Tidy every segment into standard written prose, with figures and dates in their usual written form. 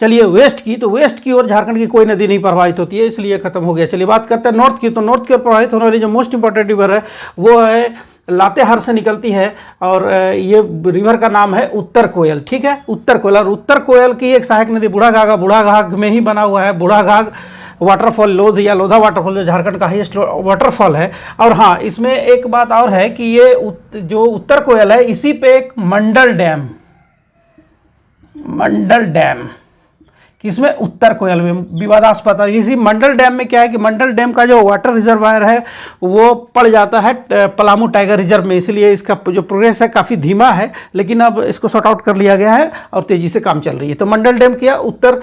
चलिए वेस्ट की, तो वेस्ट की ओर झारखंड की कोई नदी नहीं प्रवाहित होती है, इसलिए खत्म हो गया। चलिए बात करते हैं नॉर्थ की, तो नॉर्थ की ओर प्रवाहित होने वाली जो मोस्ट इंपॉर्टेंट रिवर है वो है लातेहार से निकलती है, और ये रिवर का नाम है उत्तर कोयल। ठीक है, उत्तर कोयल। और उत्तर कोयल की एक सहायक नदी बूढ़ाघाघ, बूढ़ाघाघ में ही बना हुआ है बूढ़ाघाघ वाटरफॉल, लोध या लोधा वाटरफॉल, जो झारखंड का हाईएस्ट वाटरफॉल है। और हाँ, इसमें एक बात और है कि ये जो उत्तर कोयल है, इसी पे एक मंडल डैम किसमें, उत्तर कोयल में, विवादास्पद। इसी मंडल डैम में क्या है कि मंडल डैम का जो वाटर रिजर्वायर है वो पड़ जाता है पलामू टाइगर रिजर्व में, इसलिए इसका जो प्रोग्रेस है काफ़ी धीमा है, लेकिन अब इसको सॉर्ट आउट कर लिया गया है और तेज़ी से काम चल रही है। तो मंडल डैम किया उत्तर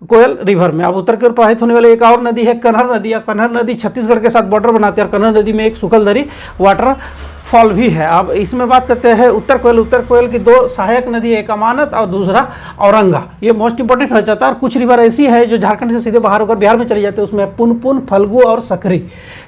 कोयल रिवर में। अब उत्तर की ओर प्रवाहित होने वाली एक और नदी है कन्हर नदी। या कन्हर नदी छत्तीसगढ़ के साथ बॉर्डर बनाती है, और कन्हर नदी में एक सुखलदरी वाटर फॉल भी है। अब इसमें बात करते हैं उत्तर कोयल। उत्तर कोयल की दो सहायक नदी, एक अमानत और दूसरा औरंगा, ये मोस्ट इंपॉर्टेंट हो जाता है। और कुछ रिवर ऐसी है जो झारखंड से सीधे बाहर होकर बिहार में चली जाती है, उसमें पुनपुन, फल्गु और सकरी।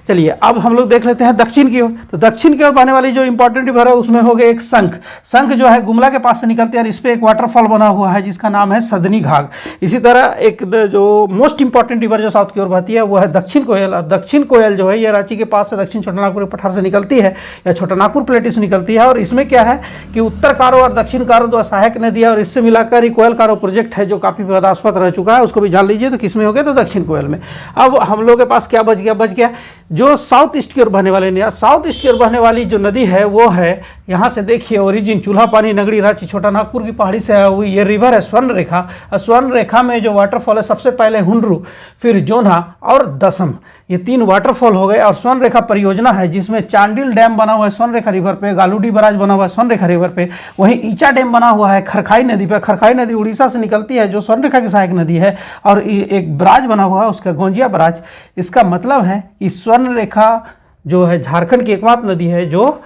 चलिए अब हम लोग देख लेते हैं दक्षिण की ओर। तो दक्षिण की ओर बहने वाली जो इंपॉर्टेंट रिवर है उसमें हो गए एक शंख जो है गुमला के पास से निकलती है, और इस पर एक वाटरफॉल बना हुआ है जिसका नाम है सदनी घाघ। इसी तरह एक जो मोस्ट इंपॉर्टेंट रिवर जो साउथ की ओर बहती है वो है दक्षिण कोयल। और दक्षिण कोयल जो है ये रांची के पास से दक्षिण छोटानागपुर पठार से निकलती है, या छोटानागपुर प्लेटू से निकलती है। और इसमें क्या है कि उत्तर कारो और दक्षिण कारो दो सहायक नदी है, और इससे मिलाकर ही कोयल कारो प्रोजेक्ट है जो काफ़ी विवादास्पद रह चुका है, उसको भी जान लीजिए। तो किसमें हो गया, तो दक्षिण कोयल में। अब हम लोग के पास क्या बच गया जो साउथ ईस्ट की ओर बहने वाले नदी। साउथ ईस्ट की ओर बहने वाली जो नदी है वो है, यहाँ से देखिए ओरिजिन चूल्हा पानी, नगड़ी, रांची, छोटानागपुर की पहाड़ी से आई हुई ये रिवर है स्वर्ण रेखा। और स्वर्ण रेखा में जो वाटरफॉल है सबसे पहले हुंडरू, फिर जोन्हा और दसम, ये 3 वाटरफॉल हो गए। और स्वर्ण रेखा परियोजना है जिसमें चांडिल डैम बना हुआ है स्वर्ण रेखा रिवर पे, गालूडी बराज बना हुआ है स्वर्ण रेखा रिवर पे, वहीं ईचा डैम बना हुआ है खरखाई नदी पे। खरखाई नदी उड़ीसा से निकलती है जो स्वर्ण रेखा की सहायक नदी है, और एक बराज बना हुआ है उसका गोंजिया बराज। इसका मतलब है कि स्वर्ण रेखा जो है झारखंड की एकमात्र नदी है जो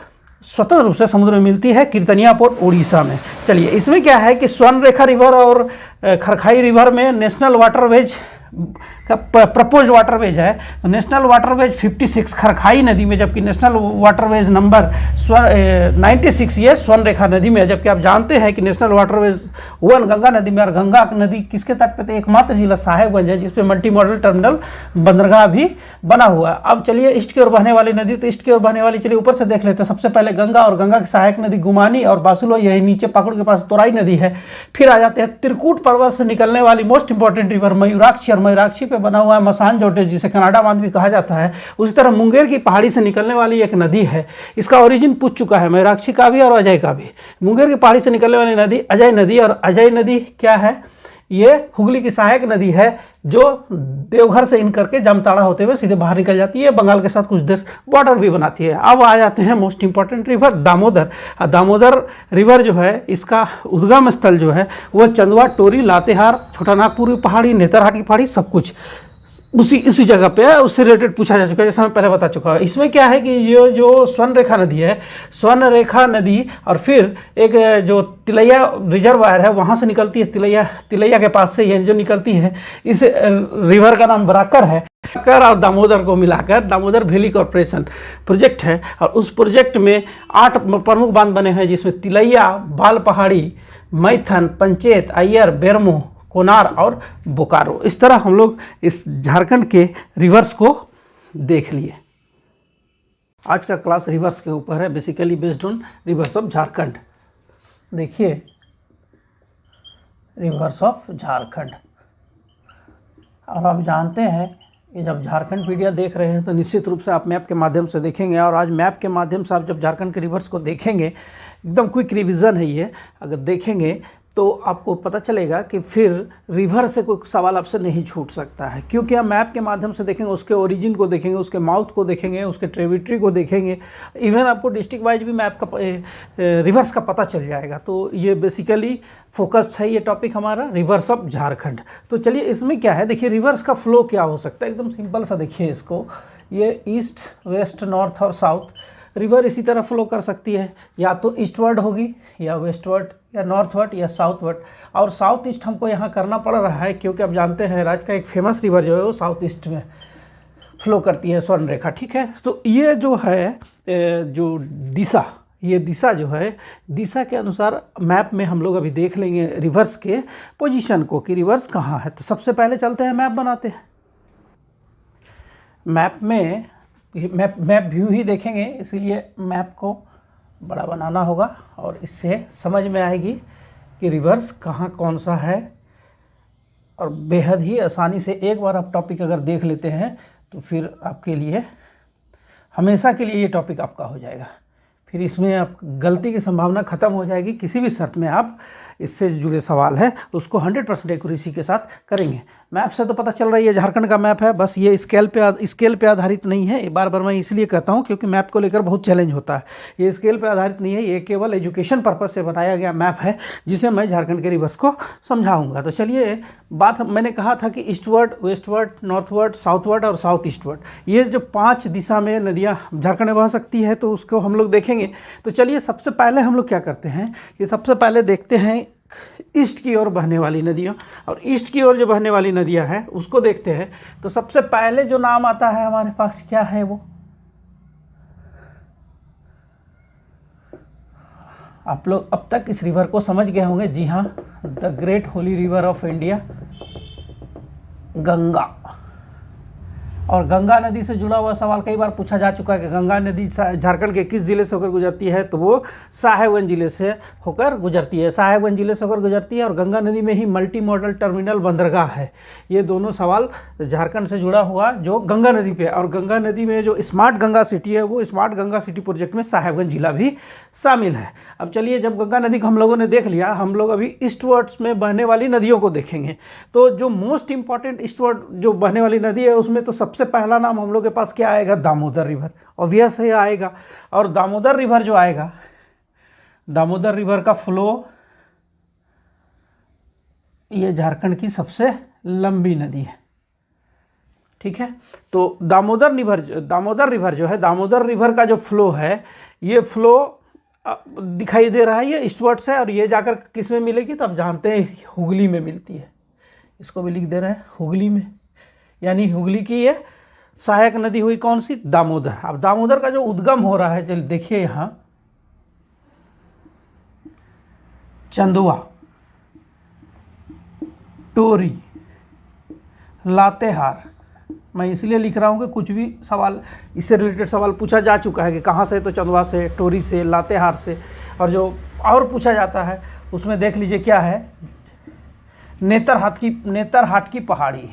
स्वतंत्र रूप से समुद्र में मिलती है, कीर्तनिया पोर्ट उड़ीसा में। चलिए इसमें क्या है कि स्वर्ण रेखा रिवर और खरखाई रिवर में नेशनल वाटरवेज का प्रपोज वाटरवेज है। तो नेशनल वाटरवेज 56 खरखाई नदी में, जबकि नेशनल वाटरवेज नंबर 96 ये स्वर्ण रेखा नदी में है। जबकि आप जानते हैं कि नेशनल वाटरवेज 1 गंगा नदी में, और गंगा नदी किसके तट पे, एकमात्र जिला साहेबगंज है जिसपे मल्टी मॉडल टर्मिनल बंदरगाह भी बना हुआ है। अब चलिए ईस्ट की ओर बहने वाली नदी, तो ईस्ट की ओर बहने वाली चलिए ऊपर से देख लेते हैं। सबसे पहले गंगा, और गंगा की सहायक नदी गुमानी और बासुलो, यही नीचे पाकुड़ के पास तोराई नदी है। फिर आ जाते हैं त्रिकूट पर्वत से निकलने वाली मोस्ट इंपॉर्टेंट रिवर मयूराक्षी, और मयूराक्षी पे बना हुआ है मसान जोटे जिसे कनाडा बांध भी कहा जाता है। उसी तरह मुंगेर की पहाड़ी से निकलने वाली एक नदी है, इसका ओरिजिन पूछ चुका है मयूराक्षी का भी और अजय का भी। मुंगेर की पहाड़ी से निकलने वाली नदी अजय नदी, और अजय नदी क्या है, ये हुगली की सहायक नदी है जो देवघर से इन करके जामताड़ा होते हुए सीधे बाहर निकल जाती है, बंगाल के साथ कुछ देर बॉर्डर भी बनाती है। अब आ जाते हैं most important river Damodar. Damodar river जो है इसका उद्गम स्थल जो है वो चंदवा, टोरी, लातेहार, छोटानागपुर की पहाड़ी, नेतरहाट की पहाड़ी, सब कुछ इसी जगह पे है। उससे रिलेटेड पूछा जा चुका है, जैसे मैं पहले बता चुका हूँ। इसमें क्या है कि ये जो स्वर्ण रेखा नदी है, स्वर्ण रेखा नदी, और फिर एक जो तिलैया रिजर्वायर है वहाँ से निकलती है, तिलैया के पास से ये जो निकलती है, इस रिवर का नाम बराकर है। बराकर और दामोदर को मिलाकर दामोदर वैली कॉर्पोरेशन प्रोजेक्ट है, और उस प्रोजेक्ट में 8 प्रमुख बांध बने हैं जिसमें तिलैया, बाल पहाड़ी, मैथन, पंचेत, अय्यर, बेरमो, कोनार और बोकारो। इस तरह हम लोग इस झारखंड के रिवर्स को देख लिए। आज का क्लास रिवर्स के ऊपर है, basically based on reverse of Jharkhand. देखिए रिवर्स ऑफ झारखंड, और आप जानते हैं कि जब झारखंड वीडियो देख रहे हैं तो निश्चित रूप से आप मैप के माध्यम से देखेंगे, और आज मैप के माध्यम से आप जब झारखंड के रिवर्स को देखेंगे, एकदम क्विक रिवीजन है ये, अगर देखेंगे तो आपको पता चलेगा कि फिर रिवर से कोई सवाल आपसे नहीं छूट सकता है, क्योंकि आप मैप के माध्यम से देखेंगे, उसके ओरिजिन को देखेंगे, उसके माउथ को देखेंगे, उसके ट्रिब्यूटरी को देखेंगे, इवन आपको डिस्ट्रिक्ट वाइज भी मैप का रिवर्स का पता चल जाएगा। तो ये बेसिकली फोकस है ये टॉपिक हमारा रिवर्स ऑफ झारखंड। तो चलिए इसमें क्या है, देखिए रिवर्स का फ्लो क्या हो सकता है, एकदम सिंपल सा देखिए इसको। ये ईस्ट, वेस्ट, नॉर्थ और साउथ रिवर इसी तरह फ्लो कर सकती है, या तो ईस्टवर्ड होगी, या वेस्टवर्ड, या नॉर्थवर्ड, या साउथवर्ड। और साउथ ईस्ट हमको यहाँ करना पड़ रहा है क्योंकि आप जानते हैं राज्य का एक फेमस रिवर जो है वो साउथ ईस्ट में फ्लो करती है, स्वर्ण रेखा। ठीक है, तो ये जो है जो दिशा, ये दिशा जो है, दिशा के अनुसार मैप में हम लोग अभी देख लेंगे रिवर्स के पोजीशन को कि रिवर्स कहाँ है। तो सबसे पहले चलते हैं मैप बनाते हैं। मैप में मैप व्यू ही देखेंगे, इसीलिए मैप को बड़ा बनाना होगा और इससे समझ में आएगी कि रिवर्स कहाँ कौन सा है। और बेहद ही आसानी से एक बार आप टॉपिक अगर देख लेते हैं तो फिर आपके लिए हमेशा के लिए ये टॉपिक आपका हो जाएगा। फिर इसमें आप गलती की संभावना ख़त्म हो जाएगी। किसी भी शर्त में आप इससे जुड़े सवाल है उसको 100% एक्यूरेसी के साथ करेंगे। मैप से तो पता चल रही है झारखंड का मैप है, बस ये स्केल पे आधारित नहीं है। बार बार मैं इसलिए कहता हूँ क्योंकि मैप को लेकर बहुत चैलेंज होता है। ये स्केल पे आधारित नहीं है, ये केवल एजुकेशन पर्पज़ से बनाया गया मैप है जिसमें मैं झारखंड के रिवर्स को समझाऊँगा। तो चलिए, बात मैंने कहा था कि ईस्टवर्ड, वेस्टवर्ड, नॉर्थवर्ड, साउथवर्ड और साउथ ईस्टवर्ड, ये जो 5 दिशा में नदियाँ झारखंड में बह सकती है तो उसको हम लोग देखेंगे। तो चलिए, सबसे पहले हम लोग क्या करते हैं कि सबसे पहले देखते हैं ईस्ट की ओर बहने वाली नदियाँ। और ईस्ट की ओर जो बहने वाली नदियाँ हैं उसको देखते हैं। तो सबसे पहले जो नाम आता है हमारे पास क्या है, वो आप लोग अब तक इस रिवर को समझ गए होंगे। जी हाँ, the great Holi river of India, Ganga. और गंगा नदी से जुड़ा हुआ सवाल कई बार पूछा जा चुका है कि गंगा नदी झारखंड के किस ज़िले से होकर गुजरती है, तो वो साहेबगंज ज़िले से होकर गुजरती है। साहेबगंज ज़िले से होकर गुजरती है और गंगा नदी में ही मल्टी मॉडल टर्मिनल बंदरगाह है। ये दोनों सवाल झारखंड से जुड़ा हुआ जो गंगा नदी पे है। और गंगा नदी में जो स्मार्ट गंगा सिटी है, वो स्मार्ट गंगा सिटी प्रोजेक्ट में साहेबगंज ज़िला भी शामिल है। अब चलिए, जब गंगा नदी को हम लोगों ने देख लिया, हम लोग अभी ईस्टवर्ड्स में बहने वाली नदियों को देखेंगे। तो जो मोस्ट इंपॉर्टेंट ईस्टवर्ड जो बहने वाली नदी है उसमें तो सबसे पहला नाम हम लोग के पास क्या आएगा, दामोदर रिवर। ऑब्वियस है आएगा। और दामोदर रिवर जो आएगा, दामोदर रिवर का फ्लो, ये झारखंड की सबसे लंबी नदी है। ठीक है, तो दामोदर रिवर जो है, दामोदर रिवर का जो फ्लो है, ये फ्लो दिखाई दे रहा है, ये ईस्टवर्ड से। और ये जाकर किस में मिलेगी, तो आप जानते हैं हुगली में मिलती है। इसको भी लिख दे रहे हैं हुगली में, यानी हुगली की ये सहायक नदी हुई कौन सी, दामोदर। अब दामोदर का जो उद्गम हो रहा है, चलिए देखिए यहाँ चंदवा, टोरी, लातेहार। मैं इसलिए लिख रहा हूँ कि कुछ भी सवाल इससे रिलेटेड सवाल पूछा जा चुका है कि कहाँ से, तो चंदवा से, टोरी से, लातेहार से। और जो और पूछा जाता है उसमें देख लीजिए क्या है, नेतरहाट की पहाड़ी,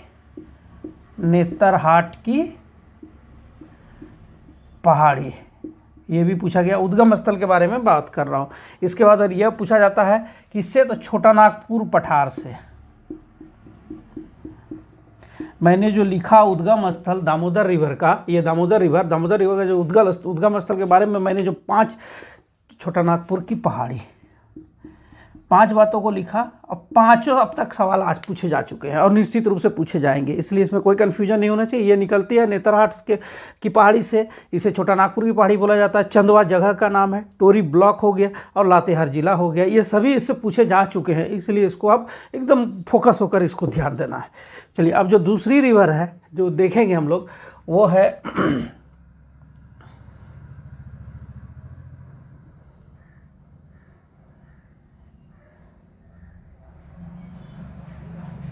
नेतरहाट की पहाड़ी, ये भी पूछा गया। उद्गम स्थल के बारे में बात कर रहा हूँ। इसके बाद यह पूछा जाता है किससे, तो छोटा नागपुर पठार से। मैंने जो लिखा उद्गम स्थल दामोदर रिवर का, ये दामोदर रिवर का जो उद्गम स्थल के बारे में मैंने जो 5, छोटा नागपुर की पहाड़ी, 5 बातों को लिखा। अब 5 अब तक सवाल आज पूछे जा चुके हैं और निश्चित रूप से पूछे जाएंगे, इसलिए इसमें कोई कन्फ्यूजन नहीं होना चाहिए। ये निकलती है नेतरहाट की पहाड़ी से, इसे छोटा नागपुर की पहाड़ी बोला जाता है। चंदवा जगह का नाम है, टोरी ब्लॉक हो गया और लातेहार जिला हो गया। ये सभी इससे पूछे जा चुके हैं, इसलिए इसको आप एकदम फोकस होकर इसको ध्यान देना है। चलिए, अब जो दूसरी रिवर है जो देखेंगे हम लोग, वो है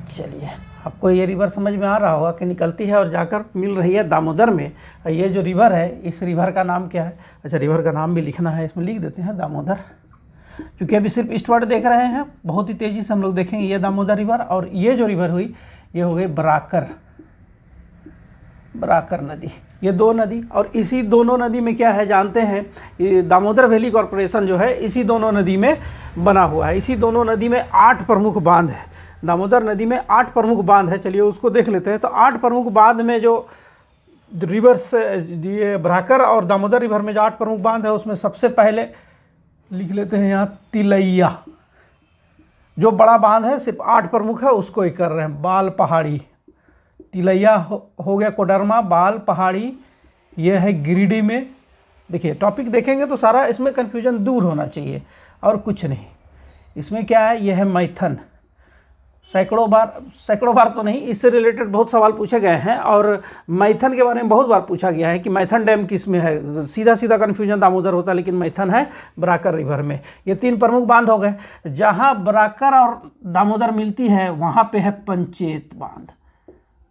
चलिए, आपको ये रिवर समझ में आ रहा होगा कि निकलती है और जाकर मिल रही है दामोदर में। ये जो रिवर है, इस रिवर का नाम क्या है, अच्छा रिवर का नाम भी लिखना है, इसमें लिख देते हैं दामोदर। क्योंकि अभी सिर्फ ईस्टवर्ड देख रहे हैं, बहुत ही तेज़ी से हम लोग देखेंगे ये दामोदर रिवर। और ये जो रिवर हुई, ये हो गई बराकर नदी। ये 2 नदी, और इसी दोनों नदी में क्या है जानते हैं, ये दामोदर वैली कॉरपोरेशन जो है इसी दोनों नदी में बना हुआ है। इसी दोनों नदी में 8 प्रमुख बांध है। दामोदर नदी में 8 प्रमुख बांध है। चलिए उसको देख लेते हैं। तो 8 प्रमुख बांध में जो रिवर्स, ये बराकर और दामोदर रिवर में जो 8 प्रमुख बांध है, उसमें सबसे पहले लिख लेते हैं यहाँ तिलैया। जो बड़ा बांध है, सिर्फ 8 प्रमुख है, उसको ही कर रहे हैं। बाल पहाड़ी, तिलैया हो गया कोडरमा, बाल पहाड़ी ये है गिरिडीह में। देखिए, टॉपिक देखेंगे तो सारा इसमें कन्फ्यूजन दूर होना चाहिए और कुछ नहीं। इसमें क्या है, ये है मैथन, सैकड़ों बार तो नहीं, इससे रिलेटेड बहुत सवाल पूछे गए हैं। और मैथन के बारे में बहुत बार पूछा गया है कि मैथन डैम किस में है। सीधा सीधा कन्फ्यूजन दामोदर होता है, लेकिन मैथन है बराकर रिवर में। ये 3 प्रमुख बांध हो गए। जहाँ बराकर और दामोदर मिलती है वहाँ पे है पंचेत बांध,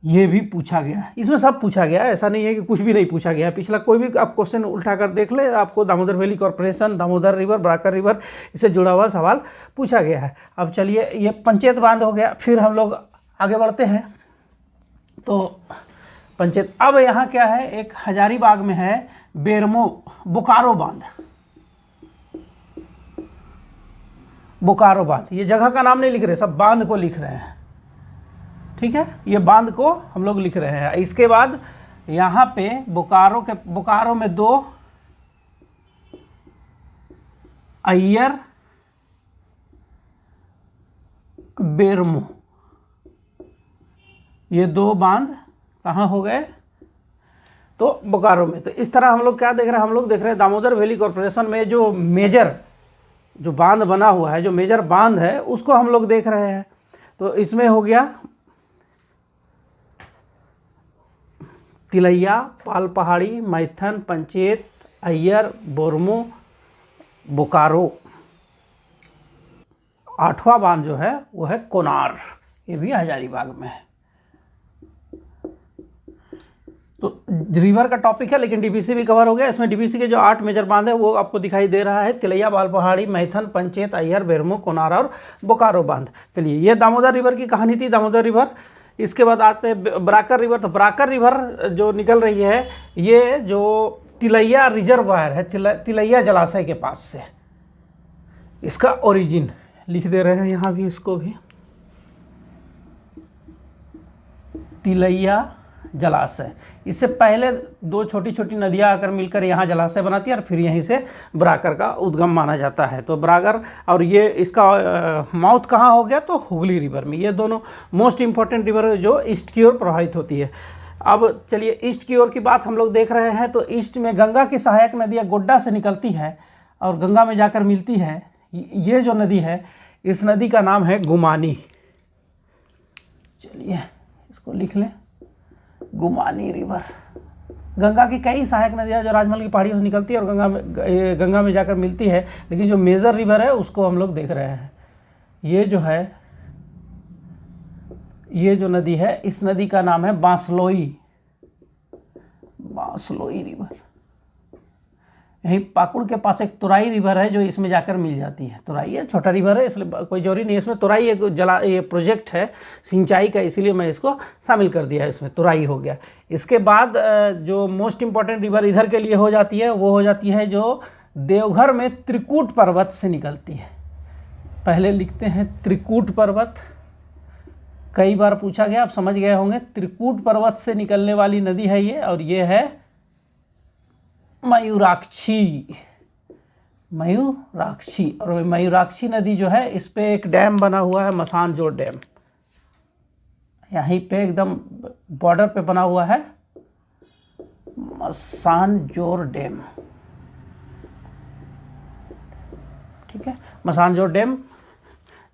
ये भी पूछा गया है। इसमें सब पूछा गया है, ऐसा नहीं है कि कुछ भी नहीं पूछा गया है। पिछला कोई भी आप क्वेश्चन उठा कर देख ले, आपको Damodar valley corporation, Damodar river, Barakar river, इससे जुड़ा हुआ सवाल पूछा गया है। अब चलिए, ये पंचेत बांध हो गया। फिर हम लोग आगे बढ़ते हैं। तो पंचेत, अब यहाँ क्या है, एक हजारीबाग में है बोकारो बांध। बोकारो बांध, ये जगह का नाम नहीं लिख रहे, सब बांध को लिख रहे हैं, ठीक है। ये बांध को हम लोग लिख रहे हैं। इसके बाद यहाँ पे बोकारो में 2 अय्यर बेरमो, ये 2 बांध कहाँ हो गए, तो बोकारो में। तो इस तरह हम लोग क्या देख रहे हैं, हम लोग देख रहे हैं दामोदर वैली कॉर्पोरेशन में जो मेजर जो बांध बना हुआ है, जो मेजर बांध है, उसको हम लोग देख रहे हैं। तो इसमें हो गया तिलैया, पाल पहाड़ी, मैथन, पंचेत, अय्यर, बोरमो, बोकारो। 8वां बांध जो है वो है कोनार, ये भी हजारीबाग में है। तो रिवर का टॉपिक है, लेकिन डीबीसी भी कवर हो गया। इसमें डीबीसी के जो 8 मेजर बांध है वो आपको दिखाई दे रहा है, तिलैया, पाल पहाड़ी, मैथन, पंचेत, अय्यर, बेरमो, कोनार और बोकारो बांध। चलिए, ये दामोदर रिवर की कहानी थी, दामोदर रिवर। इसके बाद आते हैं बराकर रिवर। तो बराकर रिवर जो निकल रही है, ये जो तिलैया रिजर्वायर है, तिलैया जलाशय के पास से, इसका ओरिजिन लिख दे रहे हैं यहाँ भी, इसको भी तिलैया जलाशय। इससे पहले 2 छोटी छोटी नदियाँ आकर मिलकर यहाँ जलाशय बनाती है और फिर यहीं से बराकर का उद्गम माना जाता है। तो बराकर और ये इसका माउथ कहाँ हो गया, तो हुगली रिवर में। ये दोनों मोस्ट इंपॉर्टेंट रिवर जो ईस्ट की ओर प्रवाहित होती है। अब चलिए, ईस्ट की ओर की बात हम लोग देख रहे हैं। तो ईस्ट में गंगा की सहायक नदियाँ गोड्डा से निकलती है और गंगा में जाकर मिलती है। ये जो नदी है, इस नदी का नाम है गुमानी। चलिए, इसको लिख लें, गुमानी रिवर। गंगा की कई सहायक नदियाँ जो राजमहल की पहाड़ियों से निकलती है और गंगा में जाकर मिलती है, लेकिन जो मेजर रिवर है उसको हम लोग देख रहे हैं। ये जो है, ये जो नदी है, इस नदी का नाम है बांसलोई रिवर। यहीं पाकुड़ के पास एक तुराई रिवर है जो इसमें जाकर मिल जाती है। तुराई है, छोटा रिवर है, इसलिए कोई जरूरी नहीं है इसमें। तुराई एक ये प्रोजेक्ट है सिंचाई का, इसीलिए मैं इसको शामिल कर दिया है इसमें, तुराई हो गया। इसके बाद जो मोस्ट इम्पॉर्टेंट रिवर इधर के लिए हो जाती है, वो हो जाती है जो देवघर में त्रिकूट पर्वत से निकलती है। पहले लिखते हैं त्रिकूट पर्वत, कई बार पूछा गया, आप समझ गए होंगे। त्रिकूट पर्वत से निकलने वाली नदी है ये, और ये है मयूराक्षी। और मयूराक्षी नदी जो है, इस पे एक डैम बना हुआ है, मसानजोर डैम। यहीं पे एकदम बॉर्डर पे बना हुआ है मसानजोर डैम, ठीक है। मसानजोर डैम,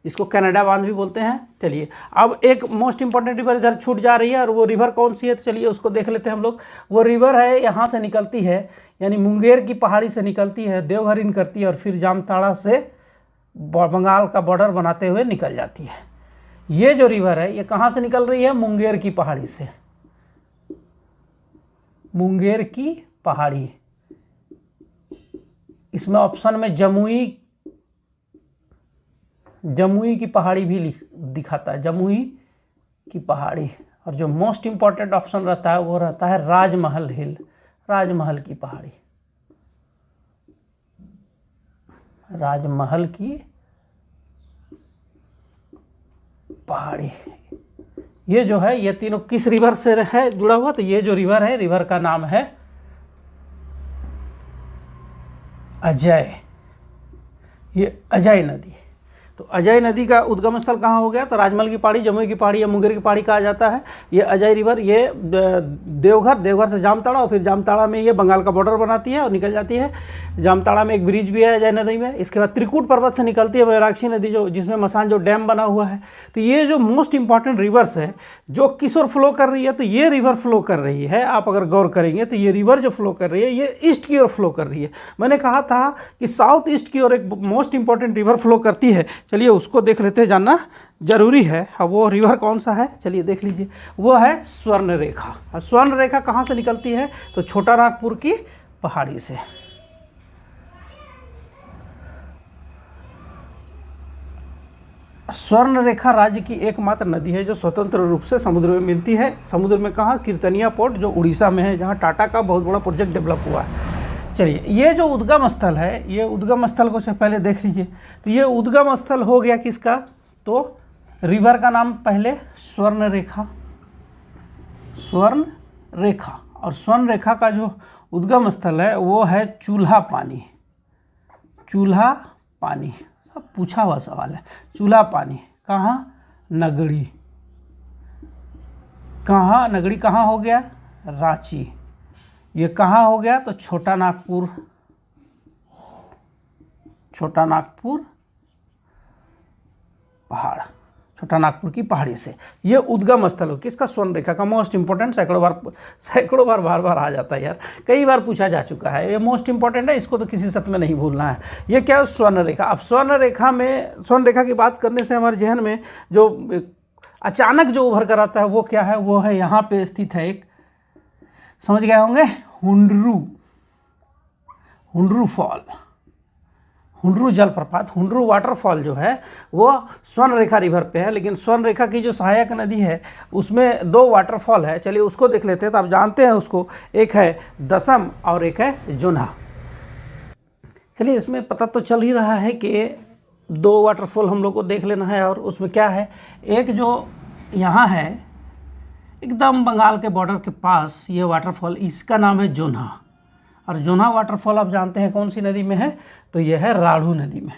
इसको कनाडा बांध भी बोलते हैं। चलिए, अब एक मोस्ट इंपॉर्टेंट रिवर इधर छूट जा रही है, और वो रिवर कौन सी है, तो चलिए उसको देख लेते हैं हम लोग। वो रिवर है, यहाँ से निकलती है, यानी मुंगेर की पहाड़ी से निकलती है, देवघर इन करती है और फिर जामताड़ा से बंगाल का बॉर्डर बनाते हुए निकल जाती है। ये जो रिवर है, ये कहाँ से निकल रही है, मुंगेर की पहाड़ी से। मुंगेर की पहाड़ी, इसमें ऑप्शन में जमुई की पहाड़ी भी दिखाता है, जमुई की पहाड़ी। और जो मोस्ट इम्पॉर्टेंट ऑप्शन रहता है वो रहता है राजमहल हिल, राजमहल की पहाड़ी, राजमहल की पहाड़ी। ये जो है, ये तीनों किस रिवर से है जुड़ा हुआ, तो ये जो रिवर है, रिवर का नाम है अजय। ये अजय नदी। तो अजय नदी का उद्गम स्थल कहाँ हो गया? तो राजमहल की पहाड़ी, जमुई की पहाड़ी या मुंगेर की पहाड़ी कहा जाता है। ये अजय रिवर ये देवघर से जामताड़ा और फिर जामताड़ा में ये बंगाल का बॉर्डर बनाती है और निकल जाती है। जामताड़ा में एक ब्रिज भी है अजय नदी में। इसके बाद त्रिकूट पर्वत से निकलती है बैराक्षी नदी, जो जिसमें मसान जो डैम बना हुआ है। तो ये जो मोस्ट इंपॉर्टेंट रिवर्स है जो किस ओर फ्लो कर रही है, तो ये रिवर फ्लो कर रही है। आप अगर गौर करेंगे तो ये रिवर जो फ्लो कर रही है ये ईस्ट की ओर फ्लो कर रही है। मैंने कहा था कि साउथ ईस्ट की ओर एक मोस्ट इंपॉर्टेंट रिवर फ्लो करती है। चलिए उसको देख लेते हैं, जानना जरूरी है। अब वो रिवर कौन सा है चलिए देख लीजिए, वो है स्वर्ण रेखा। और स्वर्ण रेखा कहाँ से निकलती है? तो छोटा नागपुर की पहाड़ी से। स्वर्ण रेखा राज्य की एकमात्र नदी है जो स्वतंत्र रूप से समुद्र में मिलती है। समुद्र में कहाँ? कीर्तनिया पोर्ट जो उड़ीसा में है, जहाँ टाटा का बहुत बड़ा प्रोजेक्ट डेवलप हुआ है। चलिए ये जो उद्गम स्थल है, ये उद्गम स्थल को पहले देख लीजिए। तो ये उद्गम स्थल हो गया किसका? तो रिवर का नाम पहले स्वर्ण रेखा, स्वर्ण रेखा। और स्वर्ण रेखा का जो उद्गम स्थल है वो है चूल्हा पानी। चूल्हा पानी सब पूछा हुआ सवाल है। चूल्हा पानी कहाँ? नगड़ी। कहाँ नगड़ी? कहाँ हो गया? रांची। ये कहाँ हो गया? तो छोटा नागपुर, छोटा नागपुर पहाड़, छोटा नागपुर की पहाड़ी से ये उद्गम स्थल हो किसका? स्वर्ण रेखा का। मोस्ट इंपॉर्टेंट, सैकड़ों बार बार बार आ जाता है यार, कई बार पूछा जा चुका है। ये मोस्ट इंपॉर्टेंट है, इसको तो किसी शर्त में नहीं भूलना है। ये क्या है? स्वर्ण रेखा। अब स्वर्ण रेखा में, स्वर्ण रेखा की बात करने से हमारे जहन में जो अचानक जो उभर कर आता है वो क्या है? वो है यहाँ पे स्थित है एक, समझ गए होंगे, हुंडरू, हुंडरू फॉल, हुंडरू जलप्रपात। हुंडरू वाटरफॉल जो है वो स्वर्ण रेखा रिवर पे है, लेकिन स्वर्ण रेखा की जो सहायक नदी है उसमें 2 वाटरफॉल है। चलिए उसको देख लेते हैं। तो आप जानते हैं उसको, एक है दसम और एक है जोन्हा। चलिए इसमें पता तो चल ही रहा है कि 2 वाटरफॉल हम लोग को देख लेना है। और उसमें क्या है, एक जो यहाँ है एकदम बंगाल के बॉर्डर के पास ये वाटरफॉल, इसका नाम है जोन्हा। और जोन्हा वाटरफॉल आप जानते हैं कौन सी नदी में है? तो यह है राढ़ू नदी में।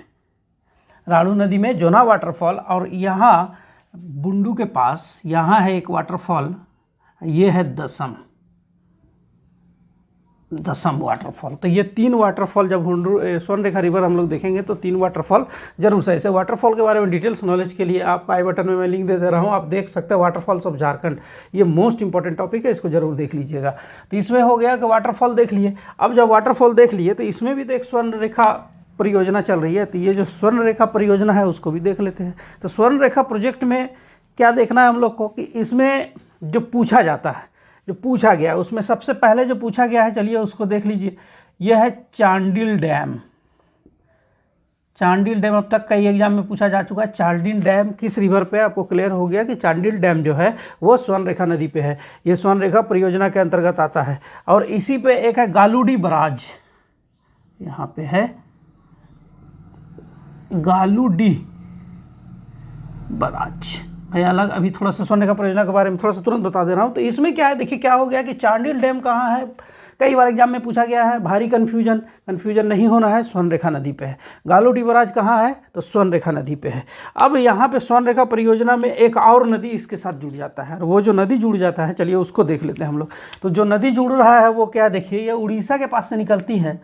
राढ़ू नदी में जोन्हा वाटरफॉल। और यहाँ बुंडू के पास यहाँ है एक वाटरफॉल, ये है दसम, दसम वाटरफॉल। तो ये 3 वाटरफॉल जब स्वर्ण रेखा रिवर हम लोग देखेंगे तो 3 वाटरफॉल जरूर से। ऐसे वाटरफॉल के बारे में डिटेल्स नॉलेज के लिए आपको आई बटन में मैं लिंक दे रहा हूँ, आप देख सकते हैं। वाटरफॉल्स ऑफ झारखंड, ये मोस्ट इंपॉर्टेंट टॉपिक है, इसको जरूर देख लीजिएगा। तो इसमें हो गया कि वाटरफॉल देख लिए। अब जब वाटरफॉल देख लिए तो इसमें भी तो एक स्वर्ण रेखा परियोजना चल रही है। तो ये जो स्वर्ण रेखा परियोजना है उसको भी देख लेते हैं। तो स्वर्ण रेखा प्रोजेक्ट में क्या देखना है हम लोग को कि इसमें जो पूछा जाता है, जो पूछा गया है उसमें सबसे पहले जो पूछा गया है, चलिए उसको देख लीजिए। यह है चांडिल डैम। चांडिल डैम अब तक कई एग्जाम में पूछा जा चुका है। चांडिल डैम किस रिवर पे? आपको क्लियर हो गया कि चांडिल डैम जो है वो स्वर्ण रेखा नदी पे है। ये स्वर्ण रेखा परियोजना के अंतर्गत आता है। और इसी पे एक है गालूडी बराज, यहाँ पे है गालूडी बराज। मैं अलग अभी थोड़ा सा स्वर्ण रेखा परियोजना के बारे में थोड़ा सा तुरंत बता दे रहा हूँ। तो इसमें क्या है, देखिए क्या हो गया कि चांडिल डैम कहाँ है, कई बार एग्जाम में पूछा गया है। भारी कन्फ्यूजन नहीं होना है, स्वर्ण रेखा नदी पे है। गालूडी बराज कहाँ है? तो स्वर्ण रेखा नदी पे है। अब यहाँ पे स्वर्ण रेखा परियोजना में एक और नदी इसके साथ जुड़ जाता है, और वो जो नदी जुड़ जाता है चलिए उसको देख लेते हैं हम लोग। तो जो नदी जुड़ रहा है वो क्या, देखिए ये उड़ीसा के पास से निकलती है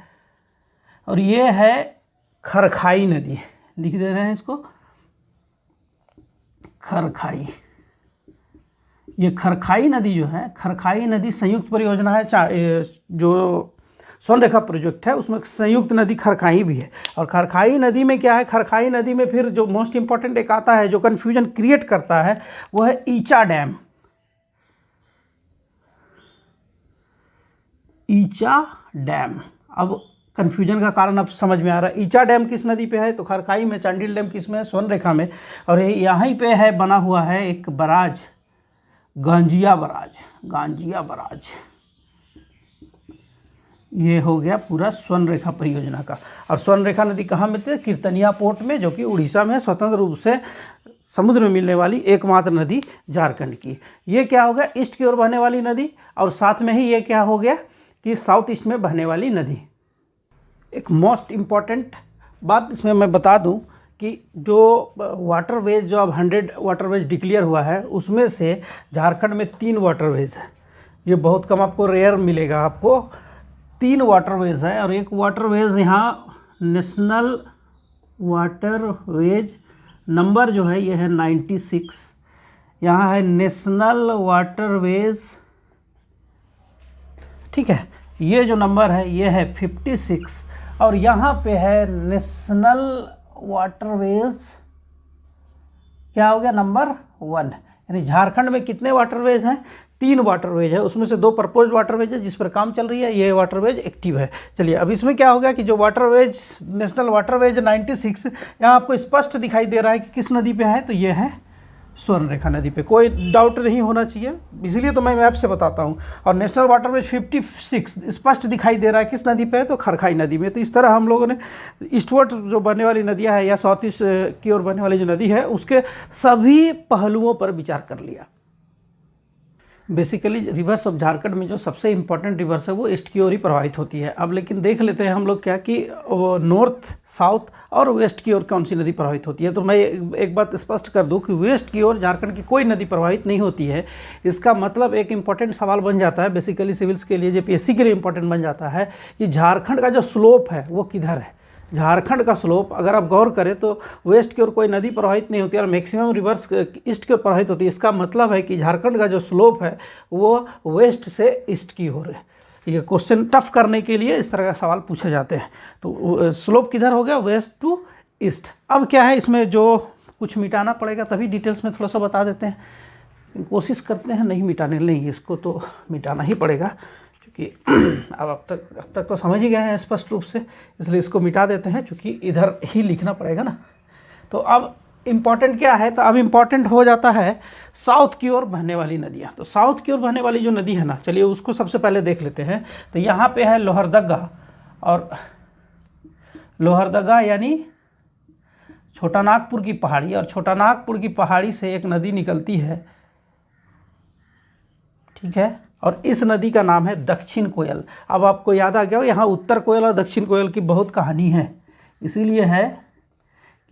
और ये है खरखाई नदी। लिख दे रहे हैं इसको, खरखाई। ये खरखाई नदी जो है, खरखाई नदी संयुक्त परियोजना है। जो स्वर्ण रेखा प्रोजेक्ट है उसमें संयुक्त नदी खरखाई भी है। और खरखाई नदी में क्या है, खरखाई नदी में फिर जो मोस्ट इंपॉर्टेंट एक आता है जो कन्फ्यूजन क्रिएट करता है वो है ईचा डैम। ईचा डैम, अब कन्फ्यूजन का कारण अब समझ में आ रहा है। ईचा डैम किस नदी पे है? तो खरखाई में। चांडिल डैम किस में है? स्वर्ण रेखा में। और यहीं पे है बना हुआ है एक बराज, गांजिया बराज, गांजिया बराज। ये हो गया पूरा स्वर्ण रेखा परियोजना का। और स्वर्ण रेखा नदी कहाँ मिलती है? कीर्तनिया पोर्ट में, जो कि उड़ीसा में स्वतंत्र रूप से समुद्र में मिलने वाली एकमात्र नदी झारखंड की। ये क्या हो गया, ईस्ट की ओर बहने वाली नदी। और साथ में ही ये क्या हो गया कि साउथ ईस्ट में बहने वाली नदी। एक मोस्ट इम्पॉर्टेंट बात इसमें मैं बता दूं कि जो वाटरवेज जो अब 100 वाटरवेज डिक्लेयर हुआ है उसमें से झारखंड में 3 वाटरवेज है। ये बहुत कम आपको रेयर मिलेगा, आपको 3 वाटरवेज है। और एक वाटरवेज यहाँ नेशनल वाटरवेज नंबर जो है ये है 96, यहाँ है नेशनल वाटरवेज, ठीक है, ये जो नंबर है ये है 56, और यहाँ पे है नेशनल वाटरवेज क्या हो गया नंबर 1। यानी झारखंड में कितने वाटरवेज हैं? 3 वाटरवेज है, उसमें से 2 प्रपोज्ड वाटरवेज है जिस पर काम चल रही है, ये वाटरवेज एक्टिव है। चलिए अब इसमें क्या हो गया कि जो वाटरवेज नेशनल वाटरवेज 96 यहाँ आपको स्पष्ट दिखाई दे रहा है कि किस नदी पे है, तो ये है स्वर्णरेखा नदी पे, कोई डाउट नहीं होना चाहिए, इसलिए तो मैं मैप से बताता हूँ। और नेशनल वाटरवेज 56 स्पष्ट दिखाई दे रहा है किस नदी पे है, तो खरखाई नदी में। तो इस तरह हम लोगों ने ईस्टवर्ड जो बनने वाली नदियाँ है या साउथ ईस्ट की ओर बनने वाली जो नदी है उसके सभी पहलुओं पर विचार कर लिया। बेसिकली रिवर्स ऑफ झारखंड में जो सबसे इम्पोर्टेंट रिवर्स है वो ईस्ट की ओर ही प्रवाहित होती है। अब लेकिन देख लेते हैं हम लोग क्या कि नॉर्थ, साउथ और वेस्ट की ओर कौन सी नदी प्रवाहित होती है। तो मैं एक बात स्पष्ट कर दूं कि वेस्ट की ओर झारखंड की कोई नदी प्रवाहित नहीं होती है। इसका मतलब एक इम्पॉर्टेंट सवाल बन जाता है, बेसिकली सिविल्स के लिए, जेपीएससी के लिए इम्पोर्टेंट बन जाता है कि झारखंड का जो स्लोप है वो किधर है। झारखंड का स्लोप अगर आप गौर करें तो वेस्ट की ओर कोई नदी प्रवाहित नहीं होती और मैक्सिमम रिवर्स ईस्ट की ओर प्रवाहित होती है। इसका मतलब है कि झारखंड का जो स्लोप है वो वेस्ट से ईस्ट की ओर है। ये क्वेश्चन टफ करने के लिए इस तरह का सवाल पूछे जाते हैं। तो स्लोप किधर हो गया? West to east. अब क्या है इसमें जो कुछ मिटाना पड़ेगा, तभी डिटेल्स में थोड़ा सा बता देते हैं। कोशिश करते हैं नहीं मिटाने, नहीं इसको तो मिटाना ही पड़ेगा क्योंकि अब तक तो समझ ही गए हैं स्पष्ट रूप से, इसलिए इसको मिटा देते हैं क्योंकि इधर ही लिखना पड़ेगा ना। तो अब इम्पॉर्टेंट क्या है, तो अब इम्पॉर्टेंट हो जाता है साउथ की ओर बहने वाली नदियाँ। तो साउथ की ओर बहने वाली जो नदी है ना, चलिए उसको सबसे पहले देख लेते हैं। तो यहाँ पे है लोहरदगा, और लोहरदगा यानी छोटा नागपुर की पहाड़ी, और छोटा नागपुर की पहाड़ी से एक नदी निकलती है, ठीक है, और इस नदी का नाम है दक्षिण कोयल। अब आपको याद आ गया हो, यहाँ उत्तर कोयल और दक्षिण कोयल की बहुत कहानी है, इसीलिए है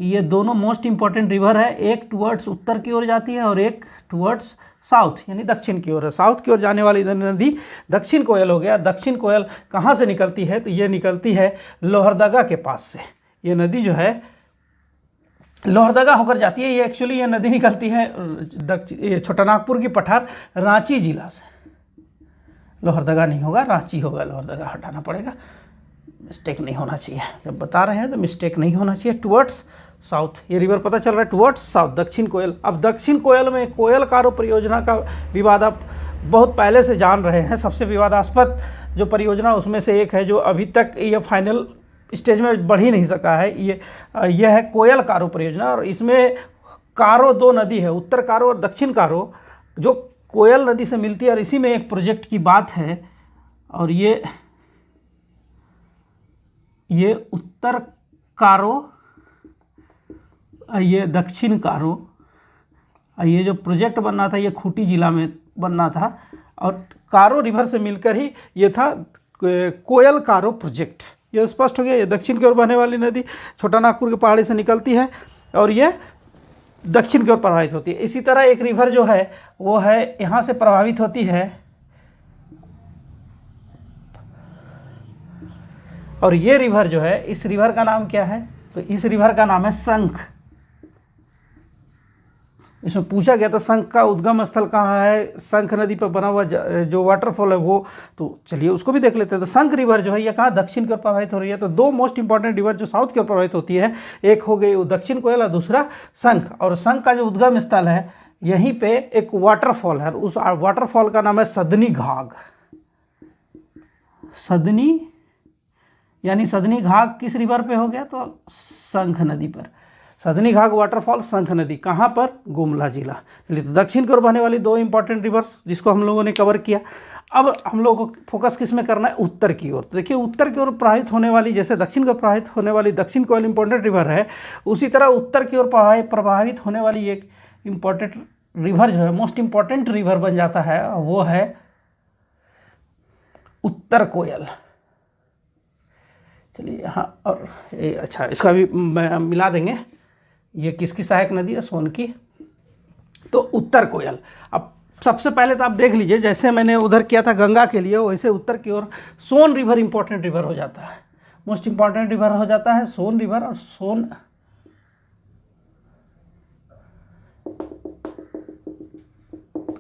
कि ये दोनों मोस्ट इंपॉर्टेंट रिवर है। एक टुवर्ड्स उत्तर की ओर जाती है और एक टुवर्ड्स साउथ यानी दक्षिण की ओर है। साउथ की ओर जाने वाली नदी दक्षिण कोयल हो गया। दक्षिण कोयल कहाँ से निकलती है, तो ये निकलती है लोहरदगा के पास से। ये नदी जो है लोहरदगा होकर जाती है। ये एक्चुअली ये नदी निकलती है छोटा नागपुर की पठार रांची जिला से। लोहरदगा नहीं होगा, रांची होगा, लोहरदगा हटाना पड़ेगा, मिस्टेक नहीं होना चाहिए। जब बता रहे हैं तो मिस्टेक नहीं होना चाहिए। टुवर्ड्स साउथ ये रिवर पता चल रहा है, टुवर्ड्स साउथ दक्षिण कोयल। अब दक्षिण कोयल में कोयल कारो परियोजना का विवाद आप बहुत पहले से जान रहे हैं। सबसे विवादास्पद जो परियोजना उसमें से एक है जो अभी तक ये फाइनल स्टेज में बढ़ ही नहीं सका है, ये है कोयल कारो परियोजना। और इसमें कारो 2 नदी है, उत्तर कारो और दक्षिण कारो, जो कोयल नदी से मिलती है, और इसी में एक प्रोजेक्ट की बात है। और ये उत्तर कारो, ये दक्षिण कारो, ये जो प्रोजेक्ट बनना था ये खूंटी जिला में बनना था, और कारो रिवर से मिलकर ही ये था कोयल कारो प्रोजेक्ट। ये स्पष्ट हो गया। ये दक्षिण की ओर बहने वाली नदी छोटा नागपुर की पहाड़ी से निकलती है और ये दक्षिण की ओर प्रवाहित होती है। इसी तरह एक रिवर जो है वो है यहाँ से प्रभावित होती है, और ये रिवर जो है, इस रिवर का नाम क्या है, तो इस रिवर का नाम है शंख। इसमें पूछा गया था शंख का उद्गम स्थल कहाँ है, शंख नदी पर बना हुआ जो वाटरफॉल है वो, तो चलिए उसको भी देख लेते हैं। तो शंख रिवर जो है ये कहाँ, दक्षिण की ओर प्रवाहित हो रही है। तो 2 मोस्ट इंपॉर्टेंट रिवर जो साउथ की ओर प्रवाहित होती है, एक हो गई दक्षिण कोयल और दूसरा शंख। और शंख का जो उद्गम स्थल है यहीं पे एक वाटरफॉल है, उस वाटरफॉल का नाम है सदनी घाघ। सदनी यानी सदनी घाघ किस रिवर पे हो गया, तो शंख नदी पर। सदनी घाघ वाटरफॉल शंख नदी कहाँ पर, गुमला जिला। चलिए तो दक्षिण की ओर बहने वाली 2 इंपॉर्टेंट रिवर्स जिसको हम लोगों ने कवर किया। अब हम लोगों को फोकस किस में करना है, उत्तर की ओर। तो देखिए उत्तर की ओर प्रवाहित होने वाली, जैसे दक्षिण की ओर प्रवाहित होने वाली दक्षिण कोयल इंपॉर्टेंट रिवर है, उसी तरह उत्तर की ओर प्रभावित होने वाली एक इंपॉर्टेंट रिवर जो है, मोस्ट इंपॉर्टेंट रिवर बन जाता है, वो है उत्तर कोयल। चलिए यहाँ और अच्छा इसका भी मिला देंगे, ये किसकी सहायक नदी है? सोन की। तो उत्तर कोयल। अब सबसे पहले तो आप देख लीजिए, जैसे मैंने उधर किया था गंगा के लिए, वैसे उत्तर की ओर सोन रिवर इंपॉर्टेंट रिवर हो जाता है, मोस्ट इंपॉर्टेंट रिवर हो जाता है सोन रिवर। और सोन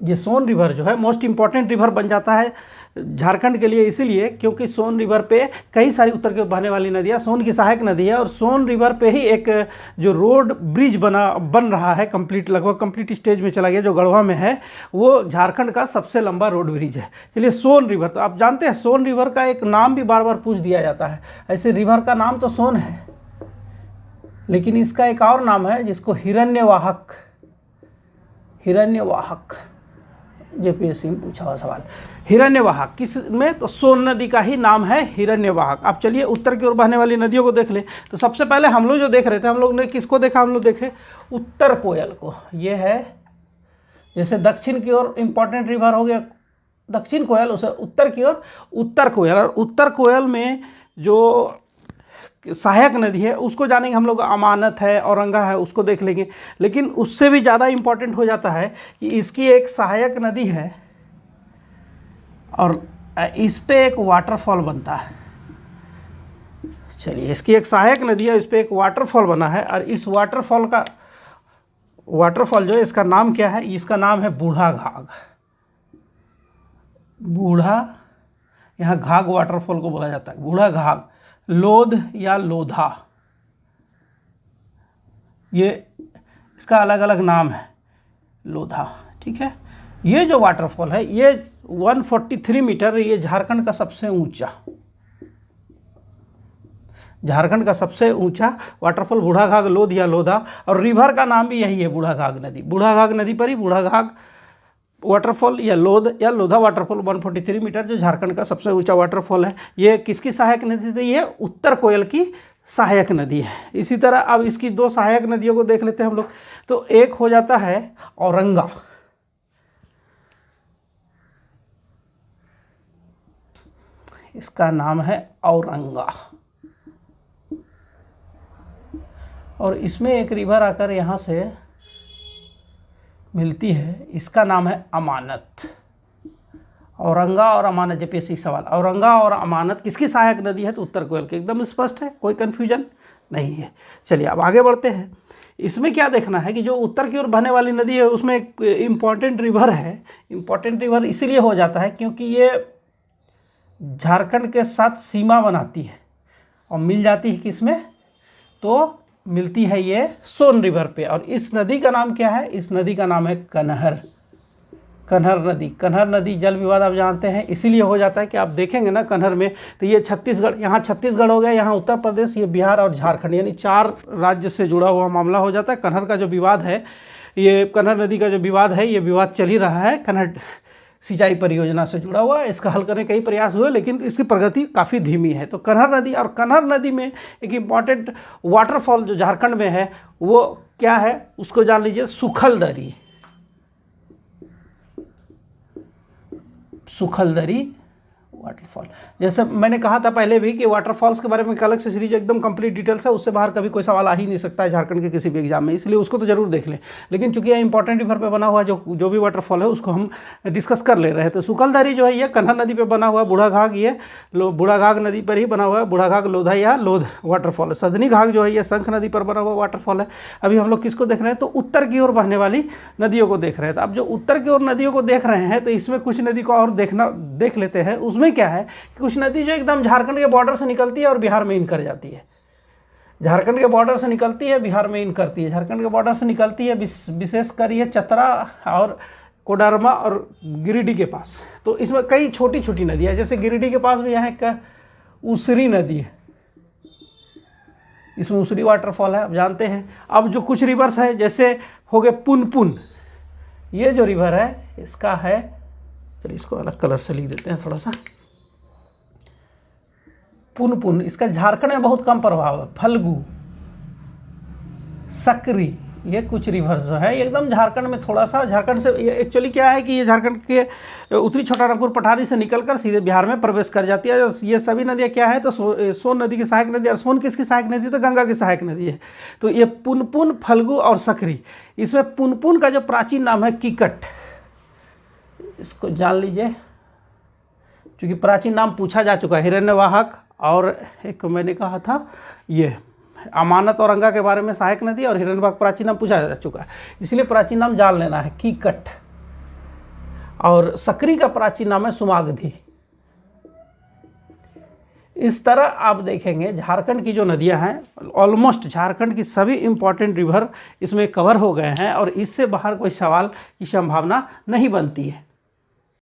ये सोन रिवर जो है मोस्ट इंपॉर्टेंट रिवर बन जाता है झारखंड के लिए, इसीलिए क्योंकि सोन रिवर पे कई सारी उत्तर की ओर बहने वाली नदियाँ, सोन की सहायक नदी है, और सोन रिवर पे ही एक जो रोड ब्रिज बन रहा है, कंप्लीट, लगभग कंप्लीट स्टेज में चला गया, जो गढ़वा में है, वो झारखंड का सबसे लंबा रोड ब्रिज है। चलिए, सोन रिवर, तो आप जानते हैं सोन रिवर का एक नाम भी बार बार पूछ दिया जाता है। ऐसे रिवर का नाम तो सोन है, लेकिन इसका एक और नाम है जिसको हिरण्यवाहक जेपीएससी में पूछा हुआ सवाल। हिरण्यवाहक किस में? तो सोन नदी का ही नाम है हिरण्यवाहक। अब चलिए उत्तर की ओर बहने वाली नदियों को देख लें। तो सबसे पहले हम लोग जो देख रहे थे, हम लोग ने किसको देखा? हम लोग देखे उत्तर कोयल को। ये है, जैसे दक्षिण की ओर इंपॉर्टेंट रिवर हो गया दक्षिण कोयल, उसे उत्तर की ओर उत्तर कोयल। और उत्तर कोयल में जो सहायक नदी है उसको जानेंगे हम लोग, अमानत है, औरंगा है, उसको देख लेंगे। लेकिन उससे भी ज़्यादा इम्पॉर्टेंट हो जाता है कि इसकी एक सहायक नदी है और इस पे एक वाटरफॉल बनता है। चलिए, इसकी एक सहायक नदी है, इस पे एक वाटरफॉल बना है, और इस वाटरफॉल जो है, इसका नाम क्या है? इसका नाम है बूढ़ा घाघ। यहाँ घाघ वाटरफॉल को बोला जाता है, बूढ़ा घाघ, लोध या लोधा, ये इसका अलग अलग नाम है, लोधा। ठीक है, ये जो वाटरफॉल है ये 143 मीटर, ये झारखंड का सबसे ऊंचा वाटरफॉल बूढ़ा घाघ, लोध या लोधा। और रिवर का नाम भी यही है, बूढ़ा घाघ नदी। बूढ़ा घाघ नदी पर ही बूढ़ा घाघ वाटरफॉल या लोधा वाटरफॉल 143 मीटर, जो झारखंड का सबसे ऊंचा वाटरफॉल है। ये किसकी सहायक नदी थी? ये उत्तर कोयल की सहायक नदी है। इसी तरह अब इसकी दो सहायक नदियों को देख लेते हैं हम लोग। तो एक हो जाता है औरंगा, इसका नाम है औरंगा, और इसमें एक रिवर आकर यहाँ से मिलती है, इसका नाम है अमानत। औरंगा और अमानत, जेपीएससी सवाल, औरंगा और अमानत किसकी सहायक नदी है? तो उत्तर कोयल की। एकदम स्पष्ट है, कोई कन्फ्यूजन नहीं है। चलिए अब आगे बढ़ते हैं। इसमें क्या देखना है कि जो उत्तर की ओर बहने वाली नदी है उसमें एक इम्पॉर्टेंट रिवर है। इम्पॉर्टेंट रिवर इसीलिए हो जाता है क्योंकि ये झारखंड के साथ सीमा बनाती है और मिल जाती है किसमें? तो मिलती है ये सोन रिवर पे। और इस नदी का नाम क्या है? इस नदी का नाम है कन्हर नदी। कन्हर नदी जल विवाद आप जानते हैं, इसीलिए हो जाता है कि आप देखेंगे ना कन्हर में, तो ये छत्तीसगढ़, यहाँ छत्तीसगढ़ हो गया, यहाँ उत्तर प्रदेश, ये बिहार और झारखंड, यानी 4 राज्य से जुड़ा हुआ मामला हो जाता है। कन्हर का जो विवाद है, ये कन्हर नदी का जो विवाद है, ये विवाद चल ही रहा है। कन्हर सिंचाई परियोजना से जुड़ा हुआ है। इसका हल करने के कई प्रयास हुए, लेकिन इसकी प्रगति काफ़ी धीमी है। तो कन्हर नदी, और कन्हर नदी में एक इम्पॉर्टेंट वाटरफॉल जो झारखंड में है वो क्या है? उसको जान लीजिए, सुखलदरी वाटरफॉल। जैसे मैंने कहा था पहले भी कि वाटरफॉल्स के बारे में एक अलग से सीरीज एकदम कंप्लीट डिटेल्स है, उससे बाहर कभी कोई सवाल आ ही नहीं सकता है झारखंड के किसी भी एग्जाम में, इसलिए उसको तो जरूर देख लें। लेकिन चूंकि यह इंपॉर्टेंट रिवर पे बना हुआ जो भी वाटरफॉल है उसको हम डिस्कस कर ले रहे हैं। तो सुखलदरी जो है ये कन्हर नदी पर बना हुआ, बूढ़ा घाघ ये बूढ़ा घाघ नदी पर ही बना हुआ है, बूढ़ा घाघ लोधा या लोध वाटरफॉल। सदनी घाघ जो है ये शंख नदी पर बना हुआ वाटरफॉल है। अभी हम लोग किसको देख रहे हैं? तो उत्तर की ओर बहने वाली नदियों को देख रहे हैं। तो अब जो उत्तर की ओर नदियों को देख रहे हैं, तो इसमें कुछ नदी को और देख लेते हैं। उसमें क्या है कि कुछ नदी जो एकदम झारखंड के बॉर्डर से निकलती है और बिहार में इन कर जाती है। झारखंड के बॉर्डर से निकलती है, बिहार में इन करती है। झारखंड के बॉर्डर से निकलती है, विशेषकर ये चतरा और कोडरमा और गिरिडीह के पास। तो इसमें कई छोटी छोटी नदियाँ, जैसे गिरिडीह के पास भी यहाँ एक उसरी नदी है, इसमें उसरी वाटरफॉल है, आप जानते हैं। अब जो कुछ रिवर्स है, जैसे हो गए पुनपुन, ये जो रिवर है इसका है, चलिए इसको अलग कलर से लिख देते हैं थोड़ा सा, पुनपुन, इसका झारखंड में बहुत कम प्रभाव है। फल्गु, सकरी, ये कुछ रिवर्स जो है एकदम झारखंड में, थोड़ा सा झारखंड से एक्चुअली क्या है कि ये झारखंड के उत्तरी छोटानागपुर पठारी से निकलकर सीधे बिहार में प्रवेश कर जाती है। ये सभी नदियाँ क्या है तो सोन नदी की सहायक नदी, और सोन किसकी सहायक नदी तो गंगा की सहायक नदी है। तो ये पुनपुन, फल्गु और सकरी। इसमें पुनपुन का जो प्राचीन नाम है कीकट, इसको जान लीजिए क्योंकि प्राचीन नाम पूछा जा चुका है। हिरण्यवाहक और एक मैंने कहा था ये अमानत और अंगा के बारे में सहायक नदी, और हिरण्यवाहक प्राचीन नाम पूछा जा चुका है, इसलिए प्राचीन नाम जान लेना है कीकट। और सकरी का प्राचीन नाम है सुमागधी। इस तरह आप देखेंगे झारखंड की जो नदियां हैं, ऑलमोस्ट झारखंड की सभी इंपॉर्टेंट रिवर इसमें कवर हो गए हैं और इससे बाहर कोई सवाल की संभावना नहीं बनती है।